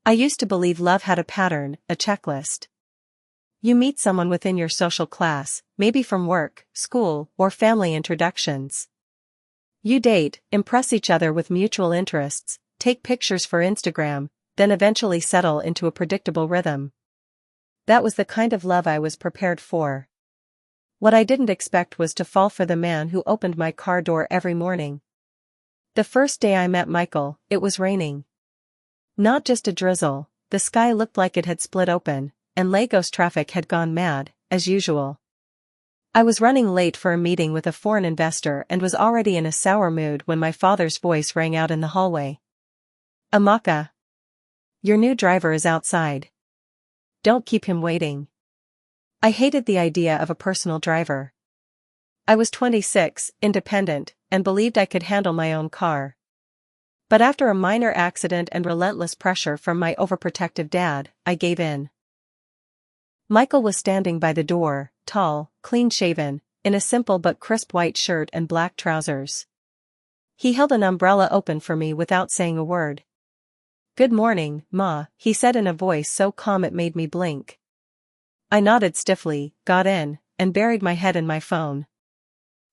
I used to believe love had a pattern, a checklist. You meet someone within your social class, maybe from work, school, or family introductions. You date, impress each other with mutual interests, take pictures for Instagram, then eventually settle into a predictable rhythm. That was the kind of love I was prepared for. What I didn't expect was to fall for the man who opened my car door every morning. The first day I met Michael, it was raining. Not just a drizzle, the sky looked like it had split open, and Lagos traffic had gone mad, as usual. I was running late for a meeting with a foreign investor and was already in a sour mood when my father's voice rang out in the hallway. Amaka. Your new driver is outside. Don't keep him waiting. I hated the idea of a personal driver. I was 26, independent, and believed I could handle my own car. But after a minor accident and relentless pressure from my overprotective dad, I gave in. Michael was standing by the door, tall, clean-shaven, in a simple but crisp white shirt and black trousers. He held an umbrella open for me without saying a word. "Good morning, Ma," he said in a voice so calm it made me blink. I nodded stiffly, got in, and buried my head in my phone.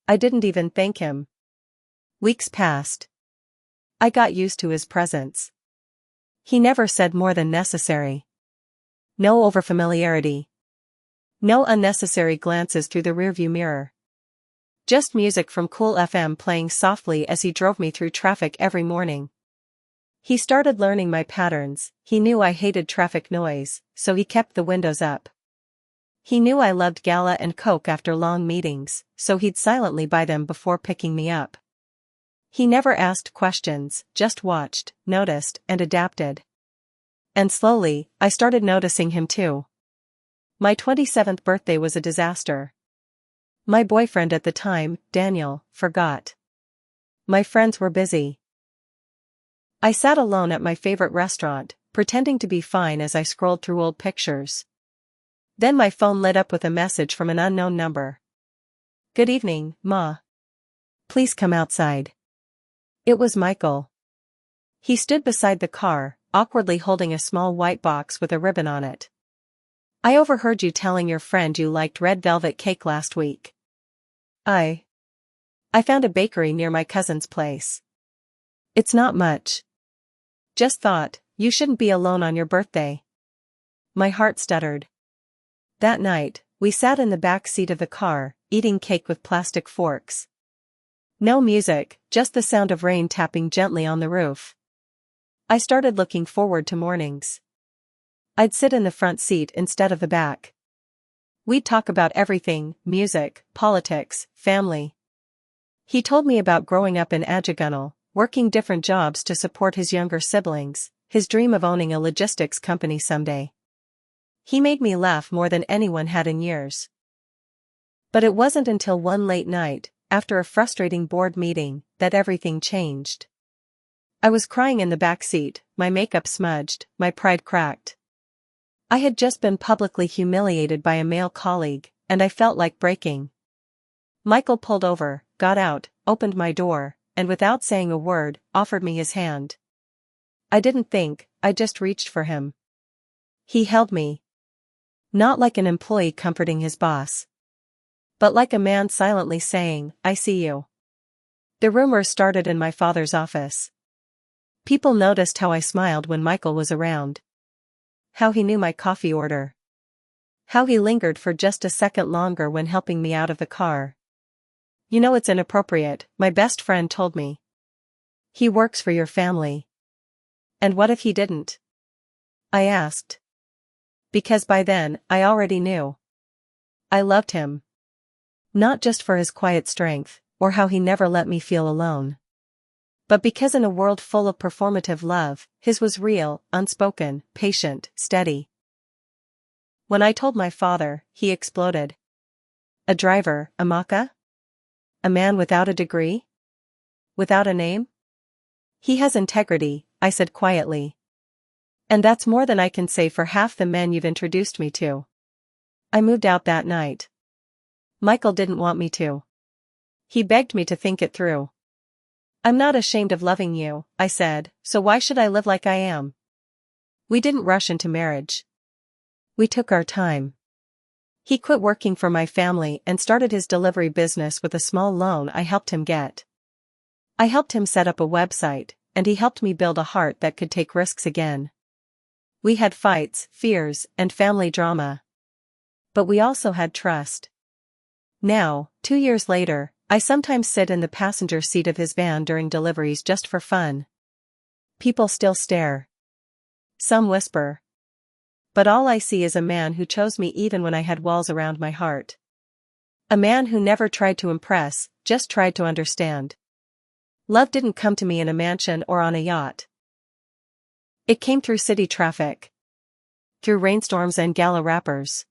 I didn't even thank him. Weeks passed. I got used to his presence. He never said more than necessary. No overfamiliarity. No unnecessary glances through the rearview mirror. Just music from Cool FM playing softly as he drove me through traffic every morning. He started learning my patterns. He knew I hated traffic noise, so he kept the windows up. He knew I loved Gala and Coke after long meetings, so he'd silently buy them before picking me up. He never asked questions, just watched, noticed, and adapted. And slowly, I started noticing him too. My 27th birthday was a disaster. My boyfriend at the time, Daniel, forgot. My friends were busy. I sat alone at my favorite restaurant, pretending to be fine as I scrolled through old pictures. Then my phone lit up with a message from an unknown number. "Good evening, Ma. Please come outside." It was Michael. He stood beside the car, awkwardly holding a small white box with a ribbon on it. "I overheard you telling your friend you liked red velvet cake last week. I found a bakery near my cousin's place. It's not much. Just thought, you shouldn't be alone on your birthday." My heart stuttered. That night, we sat in the back seat of the car, eating cake with plastic forks. No music, just the sound of rain tapping gently on the roof. I started looking forward to mornings. I'd sit in the front seat instead of the back. We'd talk about everything: music, politics, family. He told me about growing up in Ajagunal, working different jobs to support his younger siblings, his dream of owning a logistics company someday. He made me laugh more than anyone had in years. But it wasn't until one late night, after a frustrating board meeting, that everything changed. I was crying in the back seat, my makeup smudged, my pride cracked. I had just been publicly humiliated by a male colleague, and I felt like breaking. Michael pulled over, got out, opened my door, and without saying a word, offered me his hand. I didn't think, I just reached for him. He held me. Not like an employee comforting his boss, but like a man silently saying, "I see you." The rumors started in my father's office. People noticed how I smiled when Michael was around. How he knew my coffee order. How he lingered for just a second longer when helping me out of the car. "You know it's inappropriate," my best friend told me. "He works for your family." "And what if he didn't?" I asked. Because by then, I already knew. I loved him. Not just for his quiet strength, or how he never let me feel alone. But because in a world full of performative love, his was real, unspoken, patient, steady. When I told my father, he exploded. "A driver, Amaka? A man without a degree? Without a name?" "He has integrity," I said quietly. "And that's more than I can say for half the men you've introduced me to." I moved out that night. Michael didn't want me to. He begged me to think it through. "I'm not ashamed of loving you," I said, "so why should I live like I am?" We didn't rush into marriage. We took our time. He quit working for my family and started his delivery business with a small loan I helped him get. I helped him set up a website, and he helped me build a heart that could take risks again. We had fights, fears, and family drama. But we also had trust. Now, 2 years later, I sometimes sit in the passenger seat of his van during deliveries just for fun. People still stare. Some whisper. But all I see is a man who chose me even when I had walls around my heart. A man who never tried to impress, just tried to understand. Love didn't come to me in a mansion or on a yacht. It came through city traffic. Through rainstorms and gala wrappers.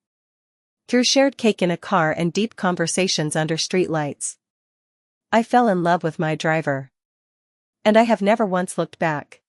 Through shared cake in a car and deep conversations under streetlights. I fell in love with my driver. And I have never once looked back.